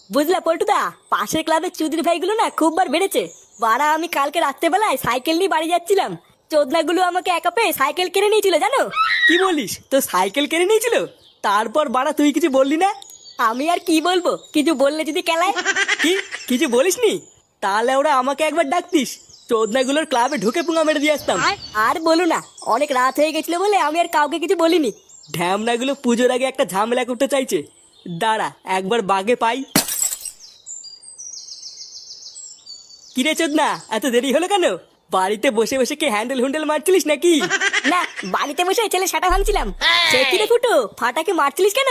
বুঝলা পল্টুদা, পাশের ক্লাবের চুদির ভাইগুলো না খুব বার বেড়েছে। বাড়া আমি কালকে রাত্রেবেলায় সাইকেল নিয়ে বাড়ি যাচ্ছিলাম, চোদনাগুলো আমাকে একা পেয়ে সাইকেল কিনে নিয়েছিল জানো। কি বলিস, তো সাইকেল কিনে নিয়েছিল? তারপর বাড়া তুই কিছু বললি না? আমি আর কি বলবো, কিছু বললে যদি কেলায়। কি কিছু বলিসনি? তাহলে ওরা আমাকে একবার ডাকতিস, চোদনাগুলোর ক্লাবে ঢুকে পুঙ্গা মেরে দিয়ে আসতাম। আর বলো না, অনেক রাত হয়ে গেছিল বলে আমি আর কাউকে কিছু বলিনি। ঢ্যামনাগুলো পুজোর আগে একটা ঝামেলা করতে চাইছে। দাঁড়া একবার বাগে পাই। কিরে চোদনা, এত দেরি হলো কেন? বাড়িতে বসে বসে কি হ্যান্ডেল হুন্ডেল মারছিলিস নাকি? না, বাড়িতে বসে ছেলে সাটা ভাঙছিলাম। সে কি রে ফুটো, ফাটাকে মারছিলিস কেন?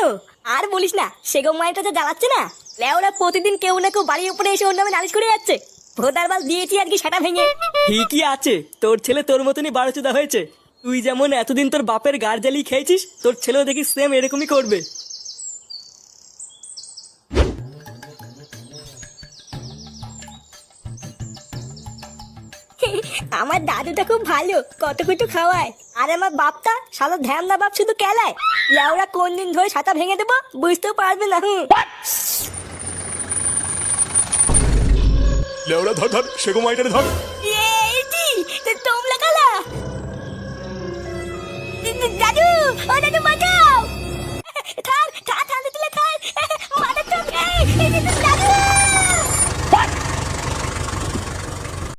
আর বলিস না, সেগম মাইটা যে জ্বালাচ্ছে না, লেওরা প্রতিদিন কেউ না কেউ বাড়ির উপরে এসে ওর নামে নালিশ করে যাচ্ছে। ভোটার বাল দিয়েছি আর কি সাটা ভেঙে। ঠিকই আছে, তোর ছেলে তোর মতনই বারোচোদা হয়েছে। তুই যেমন এতদিন তোর বাপের গাড় জ্বালিয়ে খেয়েছিস, তোর ছেলেও দেখি সেম এরকমই করবে। আমার দাদুটা খুব ভালো, কত কিছু খাওয়ায়। আর আমার বাপটা সারা ধ্যান না বাপ শুধু কেলায়। লেওরা কোন দিন ধরে ছাতা ভেঙে দেবো বুঝতেও পারবে না। লেওড়া ধর ধর, সেগো মাইটারে ধর। তোমরা কালা দাদু, ও দাদু